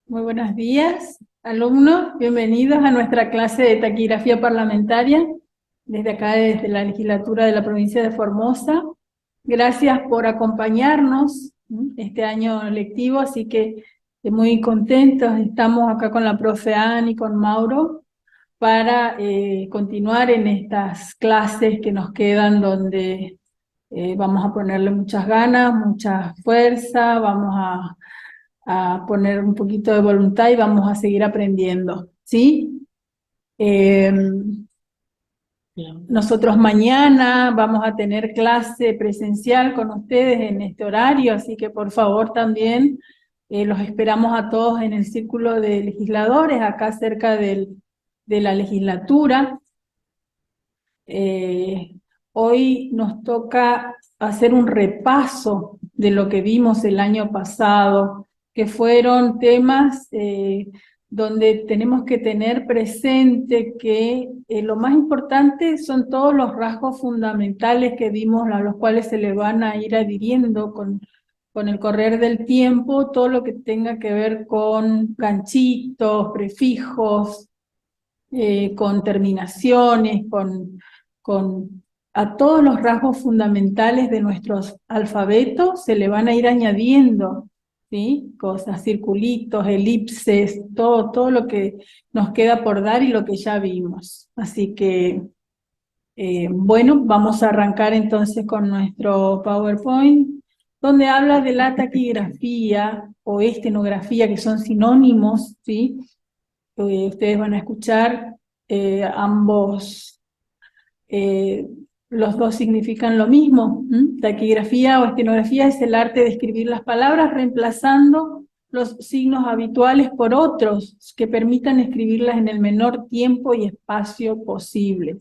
Muy buenos días, alumnos. Bienvenidos a nuestra clase de taquigrafía parlamentaria, desde acá, desde la legislatura de la provincia de Formosa. Gracias por acompañarnos este año lectivo, así que muy contentos. Estamos acá con la profe Ani y con Mauro para continuar en estas clases que nos quedan donde vamos a ponerle muchas ganas, mucha fuerza, vamos a poner un poquito de voluntad y vamos a seguir aprendiendo, ¿sí? Eh, Nosotros mañana vamos a tener clase presencial con ustedes en este horario, así que por favor también los esperamos a todos en el círculo de legisladores, acá cerca de la legislatura. Hoy nos toca hacer un repaso de lo que vimos el año pasado, que fueron temas donde tenemos que tener presente que lo más importante son todos los rasgos fundamentales que vimos, a los cuales se le van a ir adhiriendo con el correr del tiempo, todo lo que tenga que ver con ganchitos, prefijos, con terminaciones, a todos los rasgos fundamentales de nuestros alfabetos se le van a ir añadiendo, ¿sí? Cosas, circulitos, elipses, todo lo que nos queda por dar y lo que ya vimos. Así que, bueno, vamos a arrancar entonces con nuestro PowerPoint, donde habla de la taquigrafía o estenografía, que son sinónimos, ¿sí? Ustedes van a escuchar ambos, eh, los dos significan lo mismo. Taquigrafía o estenografía es el arte de escribir las palabras reemplazando los signos habituales por otros que permitan escribirlas en el menor tiempo y espacio posible.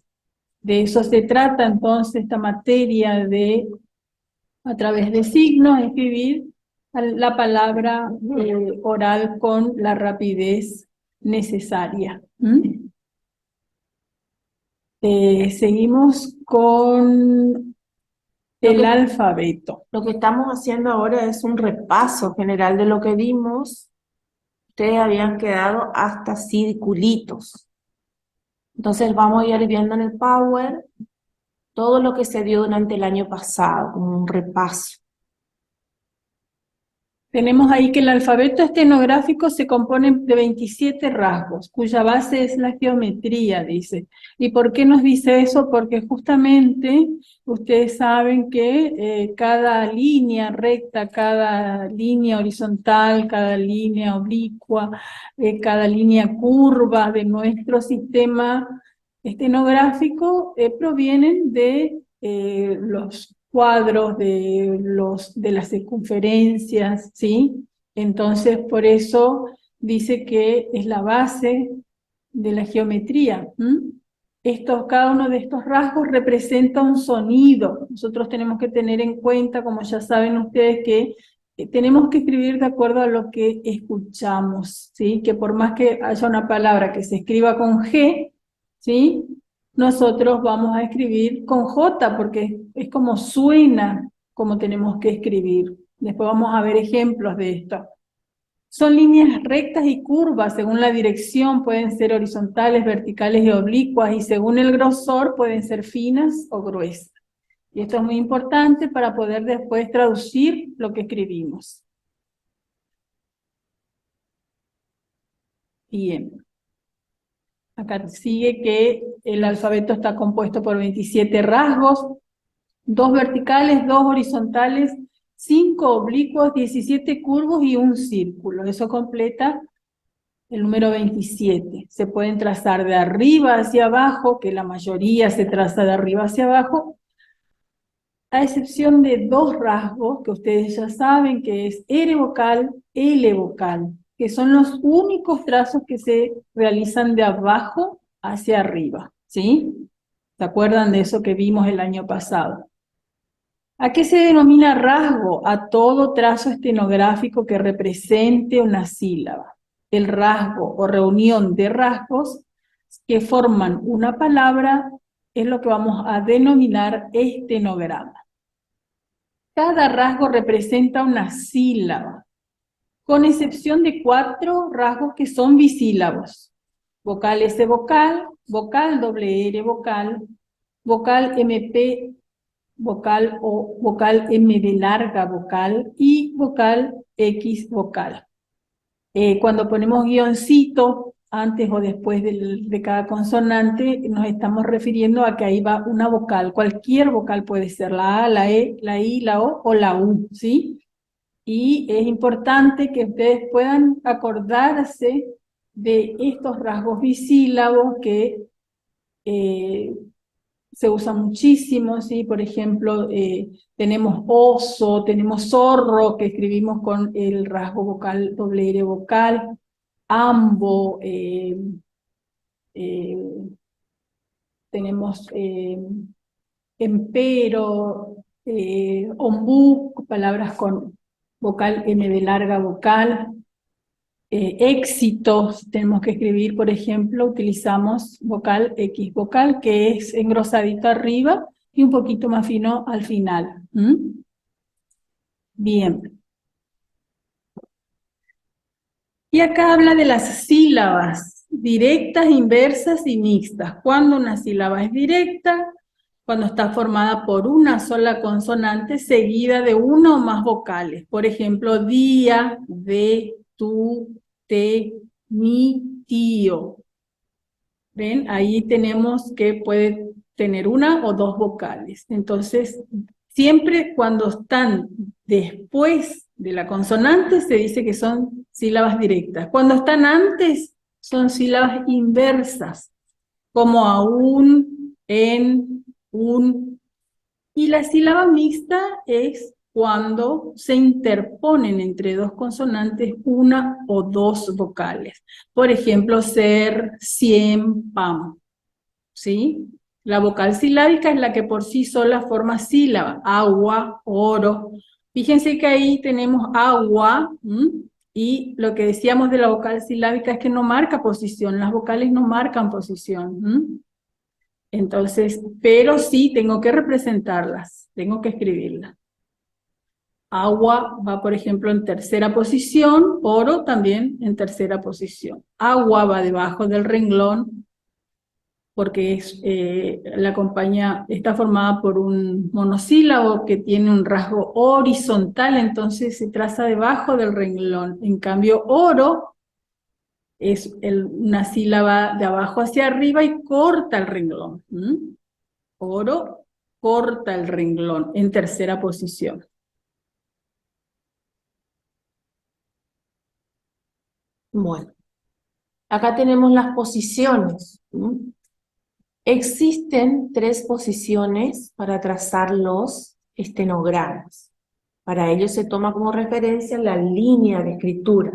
De eso se trata entonces esta materia de, a través de signos, escribir la palabra oral con la rapidez necesaria. Seguimos con Lo el que, alfabeto. lo que estamos haciendo ahora es un repaso general de lo que vimos. Ustedes habían quedado hasta circulitos. Entonces vamos a ir viendo en el Power todo lo que se dio durante el año pasado, como un repaso. Tenemos ahí que el alfabeto estenográfico se compone de 27 rasgos, cuya base es la geometría, dice. ¿Y por qué nos dice eso? Porque justamente ustedes saben que cada línea recta, cada línea horizontal, cada línea oblicua, cada línea curva de nuestro sistema estenográfico provienen de los cuadros, de las circunferencias, ¿sí? Entonces, por eso dice que es la base de la geometría. Cada uno de estos rasgos representa un sonido. Nosotros tenemos que tener en cuenta, como ya saben ustedes, que tenemos que escribir de acuerdo a lo que escuchamos, ¿sí? Que por más que haya una palabra que se escriba con G, ¿sí? Nosotros vamos a escribir con J porque es como suena como tenemos que escribir. Después vamos a ver ejemplos de esto. Son líneas rectas y curvas según la dirección, pueden ser horizontales, verticales y oblicuas, y según el grosor pueden ser finas o gruesas. Y esto es muy importante para poder después traducir lo que escribimos. Bien. Acá sigue que el alfabeto está compuesto por 27 rasgos, 2 verticales, 2 horizontales, 5 oblicuos, 17 curvos y un círculo. Eso completa el número 27. Se pueden trazar de arriba hacia abajo, que la mayoría se traza de arriba hacia abajo, a excepción de 2 rasgos que ustedes ya saben, que es R vocal, L vocal, que son los únicos trazos que se realizan de abajo hacia arriba, ¿sí? ¿Se acuerdan de eso que vimos el año pasado? ¿A qué se denomina rasgo? A todo trazo estenográfico que represente una sílaba. El rasgo o reunión de rasgos que forman una palabra es lo que vamos a denominar estenograma. Cada rasgo representa una sílaba con excepción de 4 rasgos que son bisílabos. Vocal S vocal, vocal doble R vocal, vocal MP vocal O, vocal M de larga vocal y vocal X vocal. Cuando ponemos guioncito antes o después de cada consonante, nos estamos refiriendo a que ahí va una vocal. Cualquier vocal puede ser la A, la E, la I, la O la U, ¿sí? Y es importante que ustedes puedan acordarse de estos rasgos bisílabos que se usan muchísimo, ¿sí? Por ejemplo, tenemos oso, tenemos zorro, que escribimos con el rasgo vocal doble R vocal, ambo, eh, tenemos empero, ombú, palabras con vocal M de larga vocal, éxitos, tenemos que escribir, por ejemplo, utilizamos vocal X vocal, que es engrosadito arriba y un poquito más fino al final. Bien. Y acá habla de las sílabas, directas, inversas y mixtas. Cuando una sílaba es directa, cuando está formada por una sola consonante seguida de una o más vocales. Por ejemplo, día, de, tú, te, mi, tío. ¿Ven? Ahí tenemos que puede tener una o dos vocales. Entonces, siempre cuando están después de la consonante se dice que son sílabas directas. Cuando están antes son sílabas inversas, como aún, en, un. Y la sílaba mixta es cuando se interponen entre dos consonantes una o dos vocales. Por ejemplo, ser, cien, pam. ¿Sí? La vocal silábica es la que por sí sola forma sílaba. Agua, oro. Fíjense que ahí tenemos agua, y lo que decíamos de la vocal silábica es que no marca posición. Las vocales no marcan posición. Entonces, pero sí tengo que representarlas, tengo que escribirlas. Agua va, por ejemplo, en tercera posición, oro también en tercera posición. Agua va debajo del renglón porque la compañía está formada por un monosílabo que tiene un rasgo horizontal, entonces se traza debajo del renglón. En cambio, oro es una sílaba de abajo hacia arriba y corta el renglón. Oro corta el renglón en tercera posición. Bueno, acá tenemos las posiciones. Existen 3 posiciones para trazar los estenogramas. Para ello se toma como referencia la línea de escritura.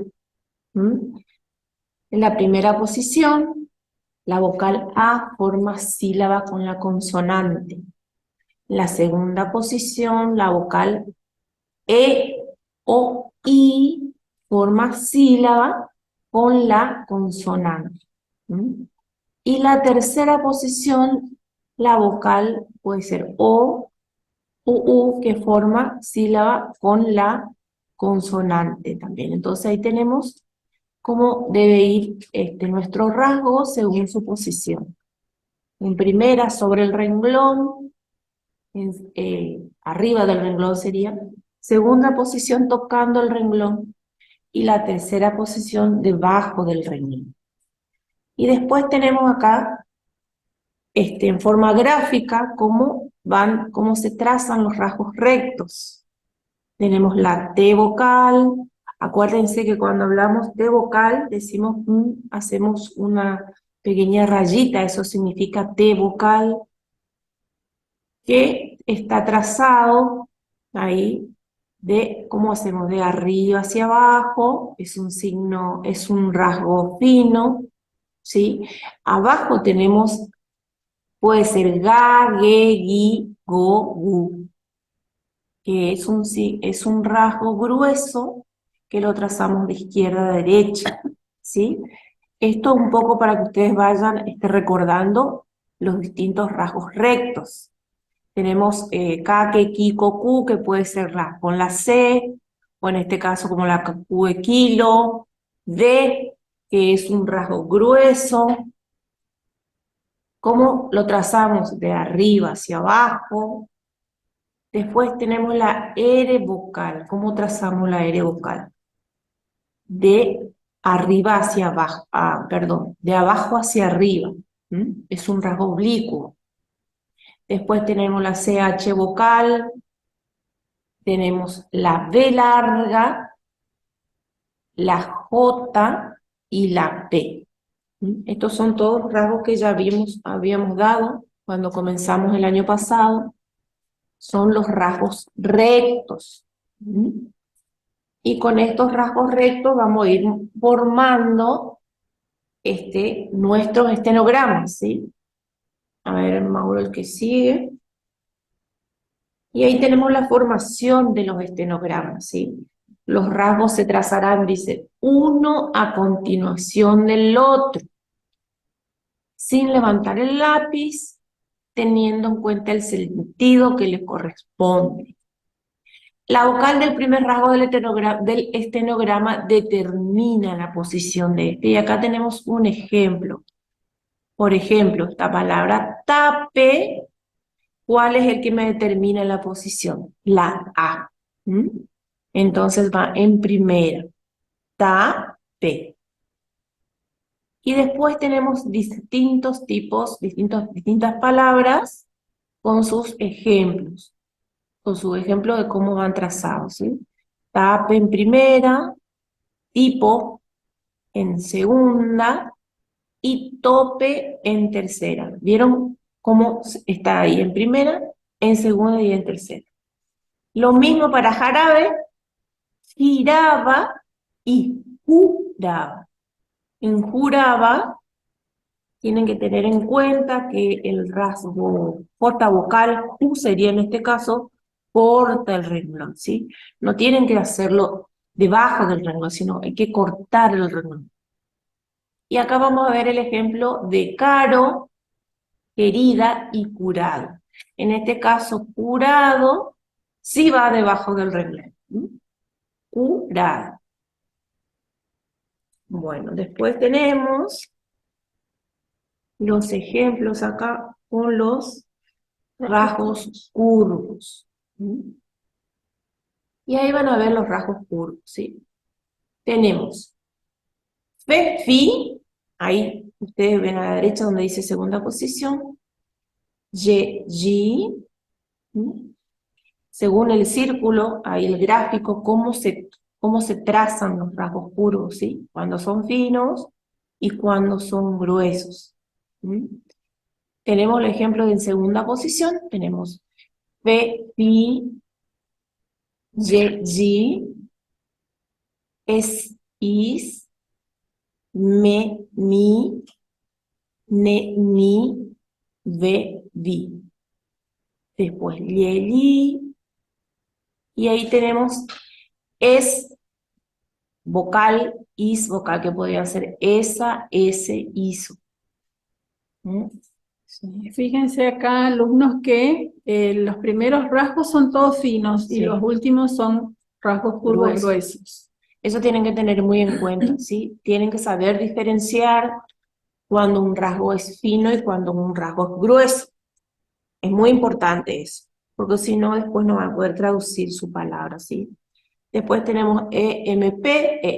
En la primera posición, la vocal A forma sílaba con la consonante. En la segunda posición, la vocal E o I forma sílaba con la consonante. Y la tercera posición, la vocal puede ser O U, que forma sílaba con la consonante también. Entonces ahí tenemos cómo debe ir nuestro rasgo según su posición. En primera, sobre el renglón, arriba del renglón sería. Segunda posición, tocando el renglón. Y la tercera posición, debajo del renglón. Y después tenemos acá, en forma gráfica, cómo se trazan los rasgos rectos. Tenemos la T vocal. Acuérdense que cuando hablamos de vocal, decimos, hacemos una pequeña rayita, eso significa T vocal, que está trazado ahí de, ¿cómo hacemos? De arriba hacia abajo, es un signo, es un rasgo fino, ¿sí? Abajo tenemos, puede ser ga, ge, gi, go, gu, que es un rasgo grueso que lo trazamos de izquierda a derecha, ¿sí? Esto un poco para que ustedes vayan recordando los distintos rasgos rectos. Tenemos ka, ke, ki, ko, ku, que puede ser con la C, o en este caso como la Q de kilo, D, que es un rasgo grueso. ¿Cómo lo trazamos? De arriba hacia abajo. Después tenemos la R vocal. ¿Cómo trazamos la R vocal? De arriba hacia abajo, perdón, de abajo hacia arriba. Es un rasgo oblicuo. Después tenemos la CH vocal, tenemos la B larga, la J y la P. Estos son todos rasgos que ya habíamos dado cuando comenzamos el año pasado. Son los rasgos rectos. Y con estos rasgos rectos vamos a ir formando nuestros estenogramas, ¿sí? A ver, Mauro, el que sigue. Y ahí tenemos la formación de los estenogramas, ¿sí? Los rasgos se trazarán, dice, uno a continuación del otro, sin levantar el lápiz, teniendo en cuenta el sentido que le corresponde. La vocal del primer rasgo del estenograma determina la posición de este. Y acá tenemos un ejemplo. Por ejemplo, esta palabra tape, ¿cuál es el que me determina la posición? La A. Entonces va en primera. Tape. Y después tenemos distintos tipos, distintas palabras con sus ejemplos. Con su ejemplo de cómo van trazados, ¿sí? Tape en primera, tipo en segunda y tope en tercera. ¿Vieron cómo está ahí en primera, en segunda y en tercera? Lo mismo para jarabe, giraba y juraba. En juraba tienen que tener en cuenta que el rasgo J vocal, U sería en este caso, corta el renglón, ¿sí? No tienen que hacerlo debajo del renglón, sino hay que cortar el renglón. Y acá vamos a ver el ejemplo de caro, querida y curado. En este caso, curado sí va debajo del renglón. Curado. Bueno, después tenemos los ejemplos acá con los rasgos curvos. Y ahí van a ver los rasgos curvos, ¿sí? Tenemos Fe, Fi, ahí ustedes ven a la derecha donde dice segunda posición, Ye, Yi, según el círculo, ahí el gráfico, cómo se trazan los rasgos curvos, ¿sí? Cuando son finos y cuando son gruesos. Tenemos el ejemplo de en segunda posición, tenemos Fe, Fi, Ye, Yi, Es, Is, Me, Mi, Ne, Ni, Ve, Vi. Después Lie, Li, y ahí tenemos Es vocal, Is vocal, que podrían ser esa, ese, iso. Sí, fíjense acá, alumnos, que los primeros rasgos son todos finos y Sí. los últimos son rasgos curvos gruesos. Eso tienen que tener muy en cuenta, ¿sí? Tienen que saber diferenciar cuando un rasgo es fino y cuando un rasgo es grueso. Es muy importante eso, porque si no, después no van a poder traducir su palabra, ¿sí? Después tenemos EMP,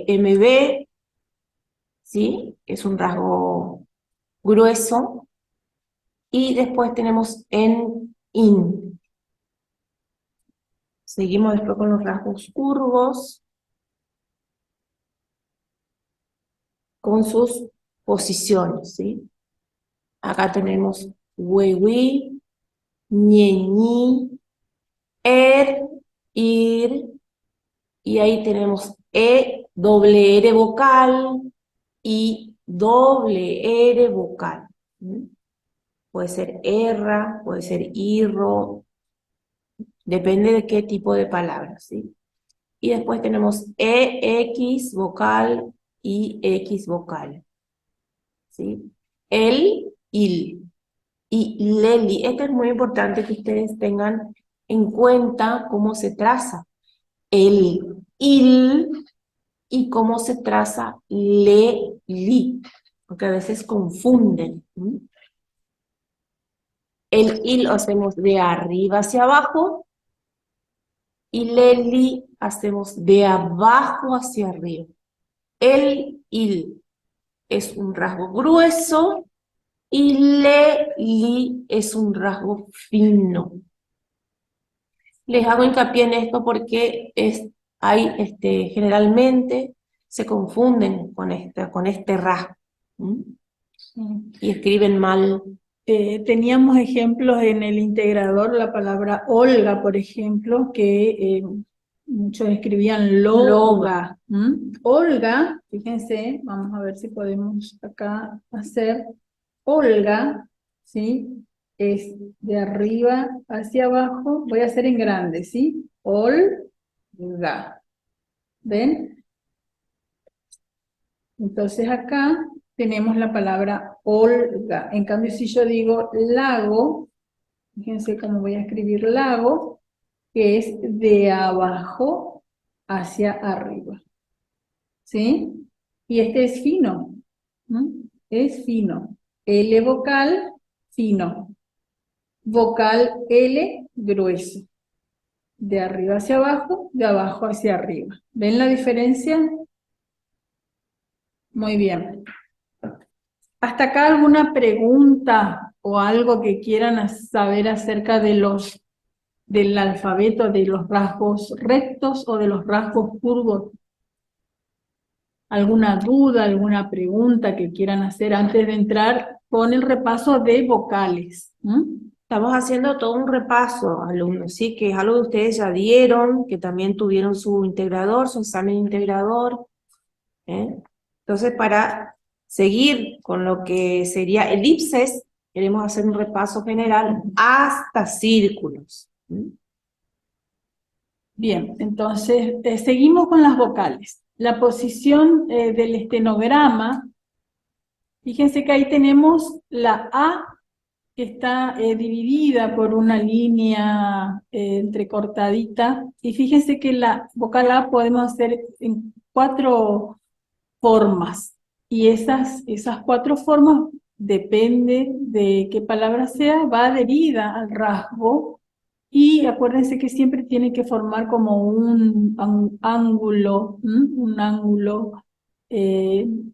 EMB, ¿sí? Es un rasgo grueso. Y después tenemos en IN. Seguimos después con los rasgos curvos, con sus posiciones, ¿sí? Acá tenemos huehui, ñeñi, ir, y ahí tenemos doble R vocal y doble R vocal. Puede ser erra, puede ser irro, depende de qué tipo de palabras, ¿sí? Y después tenemos EX vocal y X vocal, ¿sí? El, il y leli. Esto es muy importante que ustedes tengan en cuenta cómo se traza. El, il, y cómo se traza le, li, porque a veces confunden. El il lo hacemos de arriba hacia abajo y le, li hacemos de abajo hacia arriba. El il es un rasgo grueso y le, li es un rasgo fino. Les hago hincapié en esto porque generalmente se confunden con este rasgo. Y escriben mal. Teníamos ejemplos en el integrador, la palabra Olga, por ejemplo, que muchos escribían loga. Olga, fíjense, vamos a ver si podemos acá hacer Olga, ¿sí? Es de arriba hacia abajo, voy a hacer en grande, ¿sí? Olga, ¿ven? Entonces acá tenemos la palabra Olga. En cambio, si yo digo lago, fíjense cómo voy a escribir lago, que es de abajo hacia arriba. ¿Sí? Y este es fino. Es fino. L vocal, fino. Vocal L, grueso. De arriba hacia abajo, de abajo hacia arriba. ¿Ven la diferencia? Muy bien. ¿Hasta acá alguna pregunta o algo que quieran saber acerca del alfabeto, de los rasgos rectos o de los rasgos curvos? ¿Alguna duda, alguna pregunta que quieran hacer antes de entrar con el repaso de vocales? Estamos haciendo todo un repaso, alumnos, ¿sí? Que es algo que ustedes ya dieron, que también tuvieron su integrador, su examen integrador. Entonces, para seguir con lo que sería elipses, queremos hacer un repaso general hasta círculos. Bien, entonces seguimos con las vocales. La posición del estenograma, fíjense que ahí tenemos la A, que está dividida por una línea entrecortadita, y fíjense que la vocal A podemos hacer en 4 formas, y esas 4 formas, depende de qué palabra sea, va adherida al rasgo, y acuérdense que siempre tiene que formar como un ángulo, un ángulo,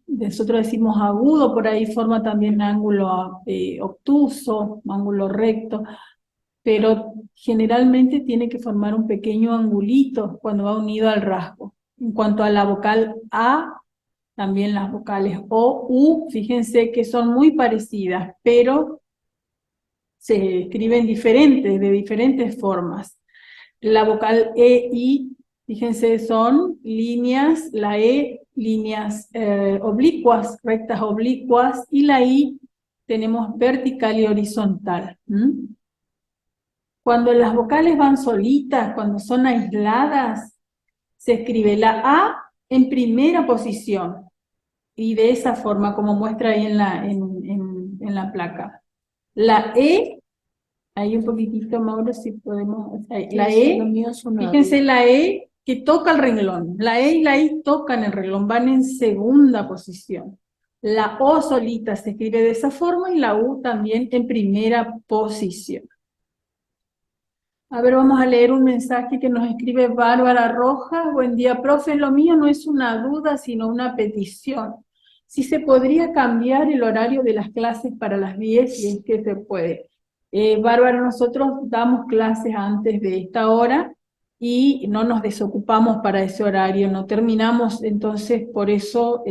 nosotros decimos agudo, por ahí forma también ángulo obtuso, ángulo recto, pero generalmente tiene que formar un pequeño angulito cuando va unido al rasgo. En cuanto a la vocal A, también las vocales O, U, fíjense que son muy parecidas, pero se escriben diferentes, de diferentes formas. La vocal E, I, fíjense, son líneas, la E, líneas oblicuas, rectas oblicuas, y la I tenemos vertical y horizontal. Cuando las vocales van solitas, cuando son aisladas, se escribe la A en primera posición, y de esa forma, como muestra ahí en la placa. La E, ahí un poquitito, Mauro, si podemos, la E, fíjense la E que toca el renglón, la E y la I tocan el renglón, van en segunda posición. La O solita se escribe de esa forma y la U también en primera posición. A ver, vamos a leer un mensaje que nos escribe Bárbara Rojas. Buen día, profe. Lo mío no es una duda, sino una petición. Si se podría cambiar el horario de las clases para las 10, si es que se puede. Bárbara, nosotros damos clases antes de esta hora y no nos desocupamos para ese horario, no terminamos, entonces por eso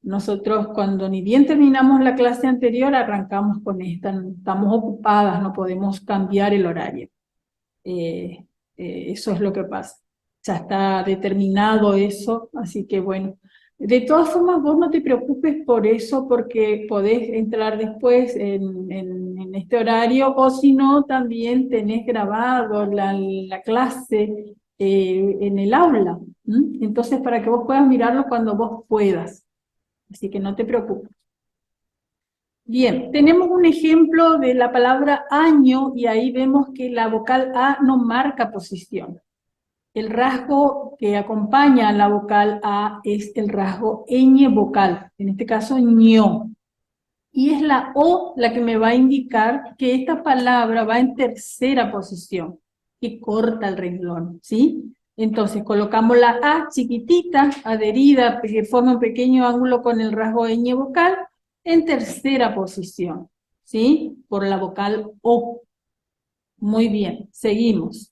nosotros cuando ni bien terminamos la clase anterior arrancamos con esta, estamos ocupadas, no podemos cambiar el horario. Eso es lo que pasa. Ya está determinado eso, así que bueno. De todas formas, vos no te preocupes por eso, porque podés entrar después en este horario, o si no, también tenés grabado la clase en el aula. Entonces, para que vos puedas mirarlo cuando vos puedas. Así que no te preocupes. Bien, tenemos un ejemplo de la palabra año y ahí vemos que la vocal A no marca posición. El rasgo que acompaña a la vocal A es el rasgo ñ vocal, en este caso ño. Y es la O la que me va a indicar que esta palabra va en tercera posición, que corta el renglón, ¿sí? Entonces colocamos la A chiquitita, adherida, que forma un pequeño ángulo con el rasgo ñ vocal, en tercera posición, ¿sí? Por la vocal O. Muy bien, seguimos.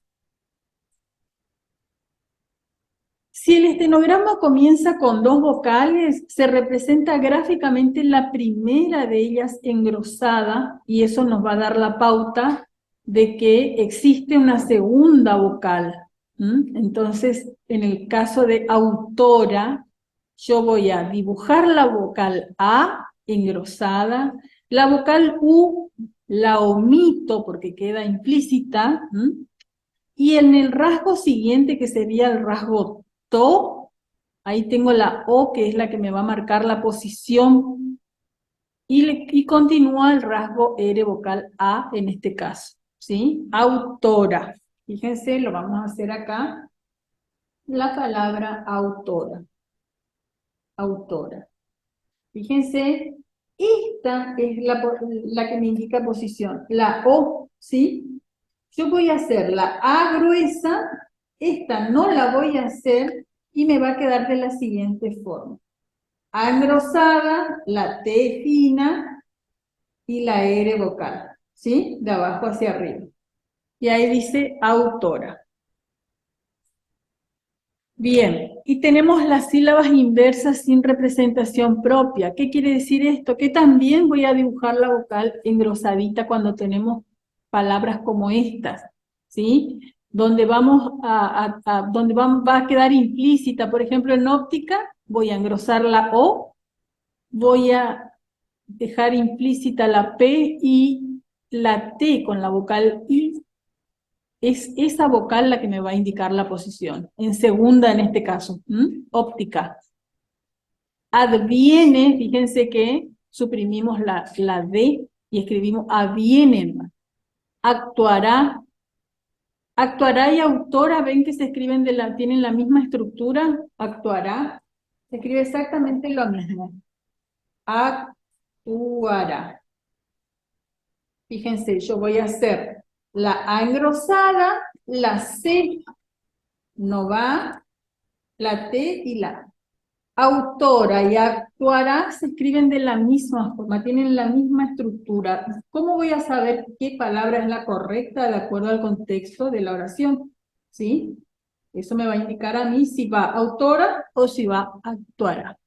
Si el estenograma comienza con dos vocales, se representa gráficamente la primera de ellas engrosada y eso nos va a dar la pauta de que existe una segunda vocal. Entonces, en el caso de autora, yo voy a dibujar la vocal A engrosada, la vocal U la omito porque queda implícita, y en el rasgo siguiente, que sería el rasgo to, ahí tengo la O, que es la que me va a marcar la posición, y continúa el rasgo R vocal A en este caso, ¿sí? Autora. Fíjense, lo vamos a hacer acá, la palabra autora. Autora. Fíjense, esta es la que me indica posición, la O, ¿sí? Yo voy a hacer la A gruesa, esta no la voy a hacer y me va a quedar de la siguiente forma. A engrosada, la T fina y la R vocal, ¿sí? De abajo hacia arriba. Y ahí dice autora. Bien, y tenemos las sílabas inversas sin representación propia. ¿Qué quiere decir esto? Que también voy a dibujar la vocal engrosadita cuando tenemos palabras como estas, ¿sí? Donde va a quedar implícita, por ejemplo, en óptica, voy a engrosar la O, voy a dejar implícita la P y la T con la vocal I. Es esa vocal la que me va a indicar la posición. En segunda, en este caso, óptica. Adviene, fíjense que suprimimos la D y escribimos avienen. Actuará. Actuará y autora, ven que se escriben tienen la misma estructura. Actuará. Se escribe exactamente lo mismo. Actuará. Fíjense, yo voy a hacer la A engrosada, la C no va, la T y la autora y actuará se escriben de la misma forma, tienen la misma estructura. ¿Cómo voy a saber qué palabra es la correcta de acuerdo al contexto de la oración? ¿Sí? Eso me va a indicar a mí si va autora o si va actuará.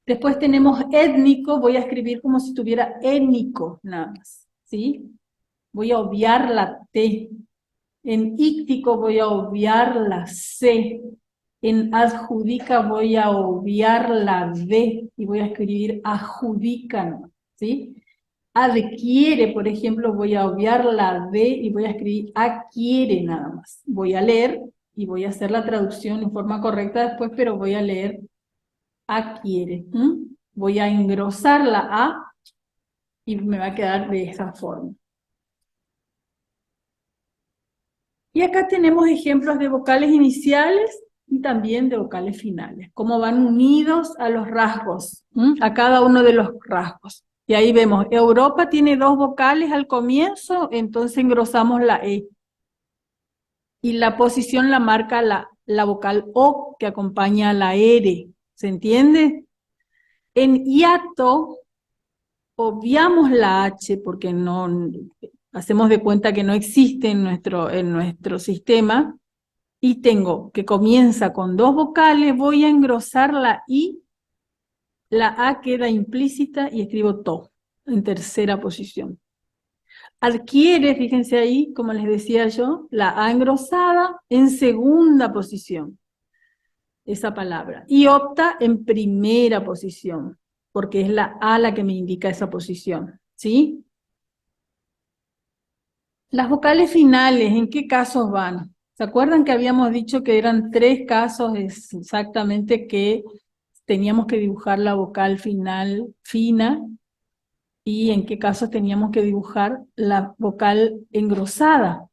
Después tenemos étnico, voy a escribir como si tuviera étnico, nada más. ¿Sí? Voy a obviar la T. En íctico voy a obviar la C. En adjudica voy a obviar la D y voy a escribir adjudican, ¿sí? Adquiere, por ejemplo, voy a obviar la D y voy a escribir adquiere nada más. Voy a leer y voy a hacer la traducción en forma correcta después, pero voy a leer adquiere. Voy a engrosar la A y me va a quedar de esa forma. Y acá tenemos ejemplos de vocales iniciales y también de vocales finales, cómo van unidos a los rasgos, a cada uno de los rasgos. Y ahí vemos, Europa tiene dos vocales al comienzo, entonces engrosamos la E. Y la posición la marca la vocal O que acompaña a la R, ¿se entiende? En hiato obviamos la H porque no hacemos de cuenta que no existe en nuestro sistema, y tengo que comienza con dos vocales, voy a engrosar la I, la A queda implícita y escribo to en tercera posición. Adquiere, fíjense ahí, como les decía yo, la A engrosada en segunda posición, esa palabra, y opta en primera posición, porque es la A la que me indica esa posición, ¿sí? Las vocales finales, ¿en qué casos van? ¿Se acuerdan que habíamos dicho que eran 3 casos exactamente que teníamos que dibujar la vocal final fina y en qué casos teníamos que dibujar la vocal engrosada?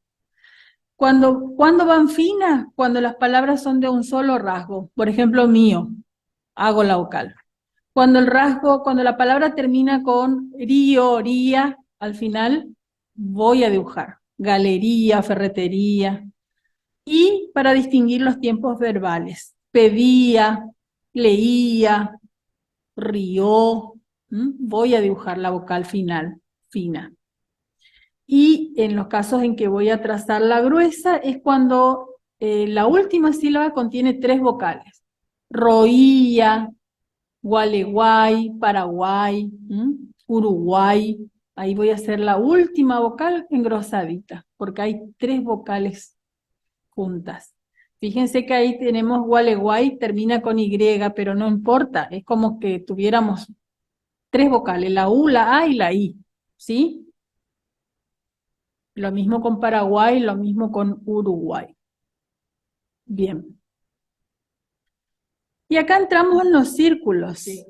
¿Cuándo van finas? Cuando las palabras son de un solo rasgo. Por ejemplo, mío, hago la vocal. Cuando la palabra termina con río, ría, al final voy a dibujar. Galería, ferretería. Y para distinguir los tiempos verbales. Pedía, leía, rió. Voy a dibujar la vocal final, fina. Y en los casos en que voy a trazar la gruesa es cuando la última sílaba contiene 3 vocales. Roía, Gualeguay, Paraguay, Uruguay. Ahí voy a hacer la última vocal engrosadita, porque hay 3 vocales juntas. Fíjense que ahí tenemos Gualeguay, termina con Y, pero no importa, es como que tuviéramos 3 vocales, la U, la A y la I, ¿sí? Lo mismo con Paraguay, lo mismo con Uruguay. Bien. Y acá entramos en los círculos. Sí.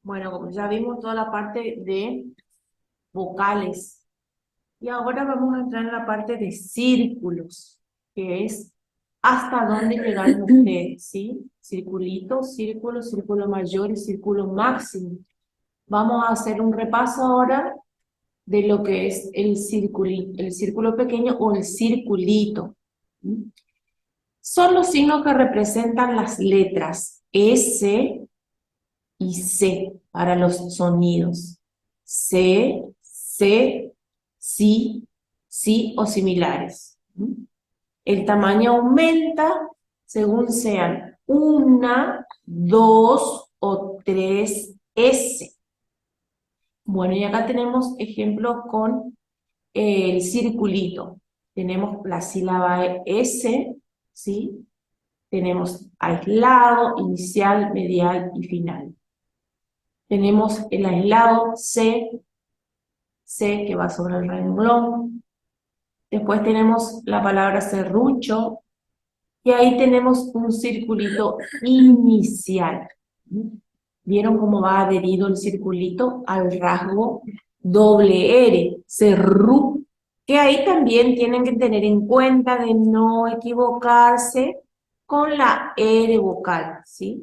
Bueno, como ya vimos toda la parte de vocales. Y ahora vamos a entrar en la parte de círculos, que es hasta dónde llegaron ustedes, ¿sí? Circulito, círculo, círculo mayor y círculo máximo. Vamos a hacer un repaso ahora de lo que es el círculo pequeño o el circulito. Son los signos que representan las letras S y C para los sonidos. C, sí, sí o similares. El tamaño aumenta según sean 1, 2 o 3 S. Bueno, y acá tenemos ejemplos con el circulito. Tenemos la sílaba S, ¿sí? Tenemos aislado, inicial, medial y final. Tenemos el aislado C que va sobre el renglón. Después tenemos la palabra serrucho, y ahí tenemos un circulito inicial. ¿Vieron cómo va adherido el circulito al rasgo doble R, serru? Que ahí también tienen que tener en cuenta de no equivocarse con la R vocal, ¿sí?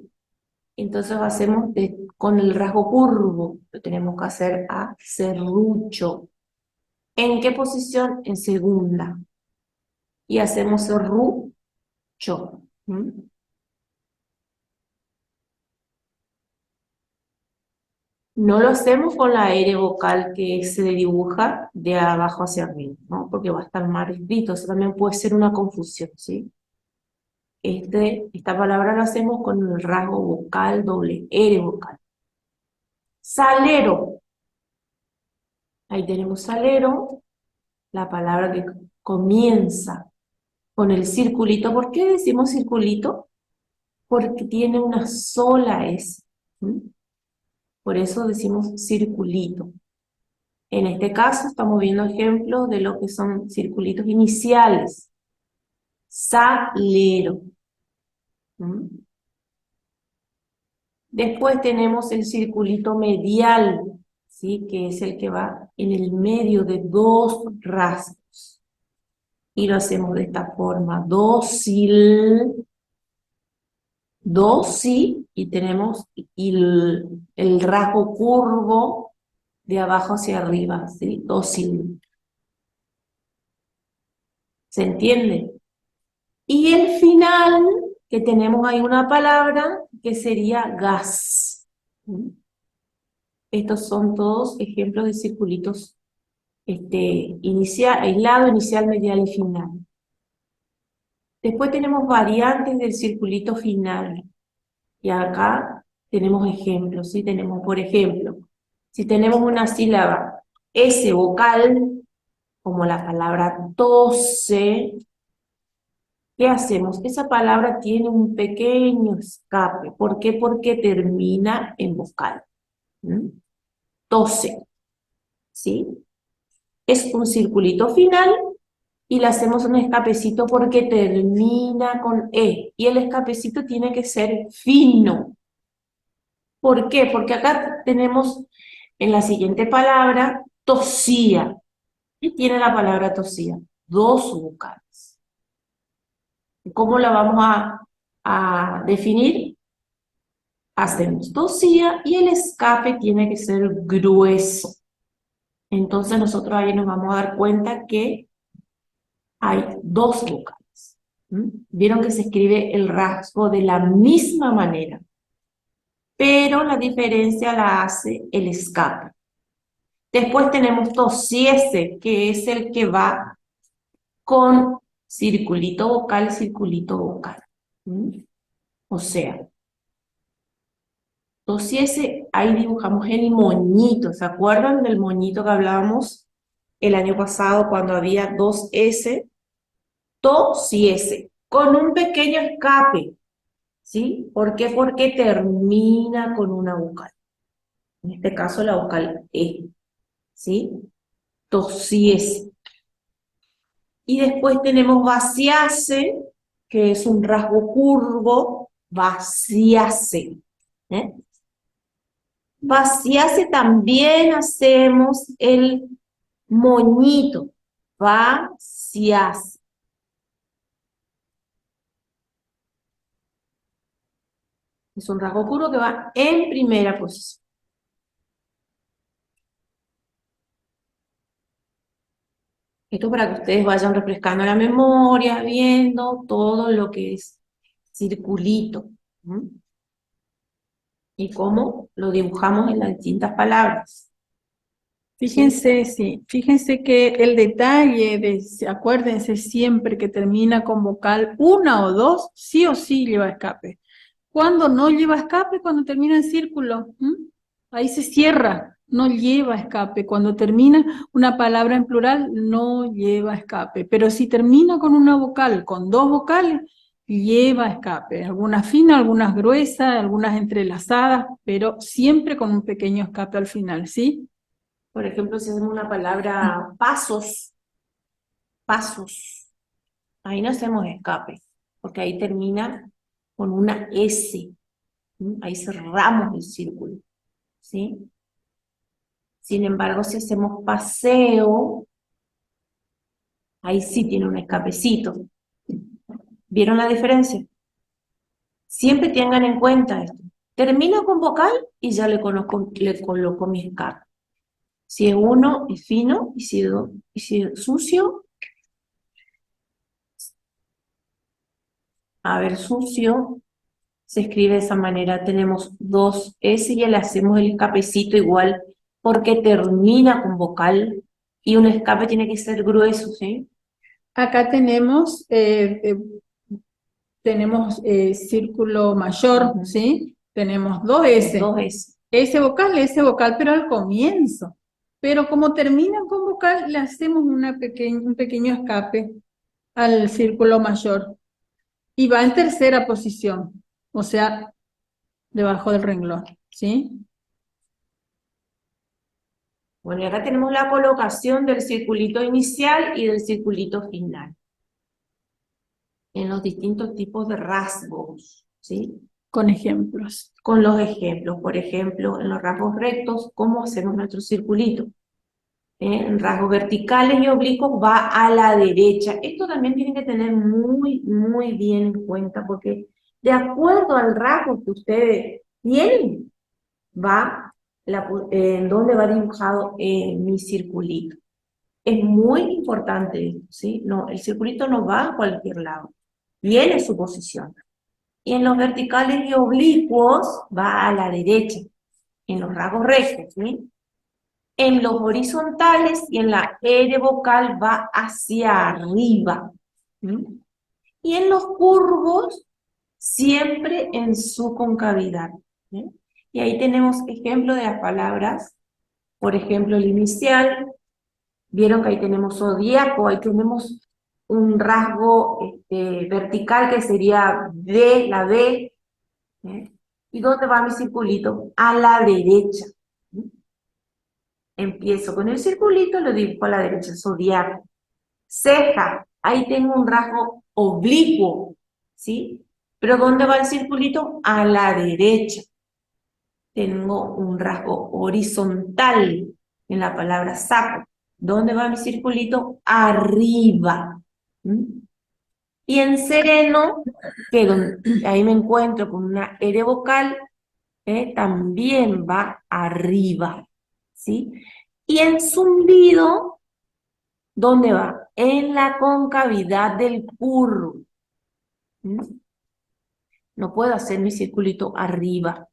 Entonces hacemos con el rasgo curvo, lo tenemos que hacer a serrucho. ¿En qué posición? En segunda. Y hacemos serrucho. No lo hacemos con la R vocal que se dibuja de abajo hacia arriba, ¿no? Porque va a estar mal escrito, eso también puede ser una confusión, ¿sí? Esta palabra la hacemos con el rasgo vocal doble R vocal. Salero. Ahí tenemos salero, la palabra que comienza con el circulito. ¿Por qué decimos circulito? Porque tiene una sola S. Por eso decimos circulito. En este caso estamos viendo ejemplos de lo que son circulitos iniciales. Salero. Después tenemos el circulito medial, ¿sí? Que es el que va en el medio de 2 rasgos. Y lo hacemos de esta forma. Dócil, dócil, y tenemos el rasgo curvo de abajo hacia arriba, ¿sí? Dócil. ¿Se entiende? Y el final, que tenemos ahí una palabra que sería gas. Estos son todos ejemplos de circulitos aislado, inicial, medial y final. Después tenemos variantes del circulito final. Y acá tenemos ejemplos, ¿sí? Tenemos, por ejemplo, si tenemos una sílaba S vocal, como la palabra tose, ¿qué hacemos? Esa palabra tiene un pequeño escape. ¿Por qué? Porque termina en vocal. Tose, ¿sí? Es un circulito final y le hacemos un escapecito porque termina con E. Y el escapecito tiene que ser fino. ¿Por qué? Porque acá tenemos en la siguiente palabra tosía. ¿Qué tiene la palabra tosía? 2 vocales. ¿Cómo la vamos a definir? Hacemos tosía y el escape tiene que ser grueso. Entonces nosotros ahí nos vamos a dar cuenta que hay dos vocales. Vieron que se escribe el rasgo de la misma manera, pero la diferencia la hace el escape. Después tenemos tosiese, que es el que va con circulito vocal, circulito vocal. O sea, tosiese, ahí dibujamos el moñito. ¿Se acuerdan del moñito que hablábamos el año pasado cuando había dos S? Tosiese, con un pequeño escape. ¿Sí? ¿Por qué? Porque termina con una vocal. En este caso la vocal E. ¿Sí? Tosiese. Y después tenemos vaciarse, que es un rasgo curvo, vaciarse. Vaciarse también hacemos el moñito, vaciarse. Es un rasgo curvo que va en primera posición. Esto para que ustedes vayan refrescando la memoria, viendo todo lo que es circulito. Y cómo lo dibujamos en las distintas palabras. Fíjense, sí, fíjense que el detalle de, acuérdense siempre que termina con vocal una o dos, sí o sí lleva escape. Cuando no lleva escape, cuando termina en círculo, ahí se cierra, no lleva escape. Cuando termina una palabra en plural, no lleva escape. Pero si termina con una vocal, con dos vocales, lleva escape. Algunas finas, algunas gruesas, algunas entrelazadas, pero siempre con un pequeño escape al final, ¿sí? Por ejemplo, si hacemos una palabra pasos, pasos, ahí no hacemos escape, porque ahí termina con una S. Ahí cerramos el círculo. ¿Sí? Sin embargo, si hacemos paseo, ahí sí tiene un escapecito. ¿Vieron la diferencia? Siempre tengan en cuenta esto. Termino con vocal y ya le coloco mi escape. Si es uno, es fino, y si es sucio, a ver, sucio, se escribe de esa manera. Tenemos dos S y le hacemos el escapecito igual, porque termina con vocal, y un escape tiene que ser grueso, ¿sí? Acá tenemos círculo mayor, ¿sí? Tenemos dos S. Dos S. S vocal, pero al comienzo. Pero como termina con vocal, le hacemos un pequeño escape al círculo mayor. Y va en tercera posición, o sea, debajo del renglón, ¿sí? Bueno, y acá tenemos la colocación del circulito inicial y del circulito final, en los distintos tipos de rasgos, ¿sí? Con ejemplos. Con los ejemplos, por ejemplo, en los rasgos rectos, ¿cómo hacemos nuestro circulito? En rasgos verticales y oblicuos va a la derecha. Esto también tienen que tener muy, muy bien en cuenta, porque de acuerdo al rasgo que ustedes tienen, va en dónde va dibujado mi circulito. Es muy importante esto, ¿sí? No, el circulito no va a cualquier lado, tiene su posición. Y en los verticales y oblicuos va a la derecha, en los rasgos rectos, ¿sí? En los horizontales y en la R vocal va hacia arriba. Y en los curvos, siempre en su concavidad. Y ahí tenemos ejemplo de las palabras, por ejemplo, el inicial. Vieron que ahí tenemos zodíaco, ahí tenemos un rasgo vertical que sería D, la D. ¿Y dónde va mi circulito? A la derecha. Empiezo con el circulito, lo dibujo a la derecha, zodiaco. Ceja, ahí tengo un rasgo oblicuo, ¿sí? Pero ¿dónde va el circulito? A la derecha. Tengo un rasgo horizontal en la palabra saco. ¿Dónde va mi circulito? Arriba. Y en sereno, ahí me encuentro con una R vocal, también va arriba, ¿sí? Y en zumbido, ¿dónde va? En la concavidad del curro. ¿Mm? No puedo hacer mi circulito arriba,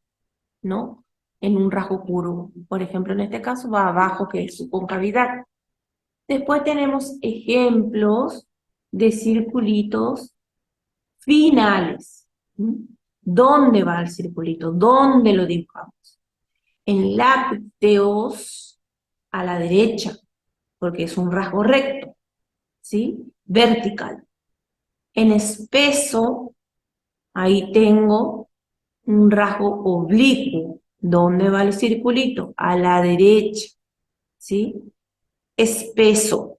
¿no? En un rasgo curvo. Por ejemplo, en este caso va abajo, que es su concavidad. Después tenemos ejemplos de circulitos finales. ¿Mm? ¿Dónde va el circulito? ¿Dónde lo dibujamos? En lácteos a la derecha, porque es un rasgo recto, ¿sí? Vertical. En espeso, ahí tengo un rasgo oblicuo. ¿Dónde va el circulito? A la derecha, ¿sí? Espeso.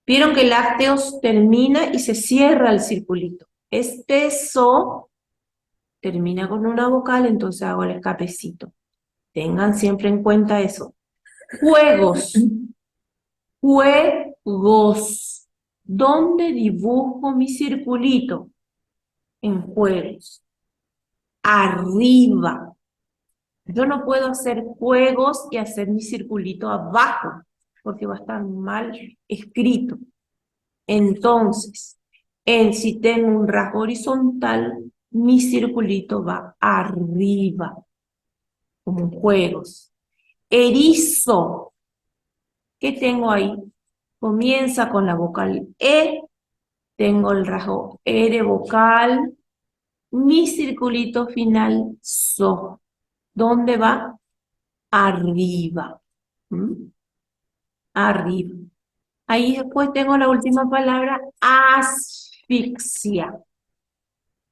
Vieron que lácteos termina y se cierra el circulito. Espeso termina con una vocal, entonces hago el escapecito. Tengan siempre en cuenta eso. Juegos. Juegos. ¿Dónde dibujo mi circulito? En juegos. Arriba. Yo no puedo hacer juegos y hacer mi circulito abajo, porque va a estar mal escrito. Entonces, si tengo un rasgo horizontal, mi circulito va arriba, como juegos. Erizo. ¿Qué tengo ahí? Comienza con la vocal E, tengo el rasgo R vocal, mi circulito final SO. ¿Dónde va? Arriba. ¿Mm? Arriba. Ahí después tengo la última palabra, asfixia.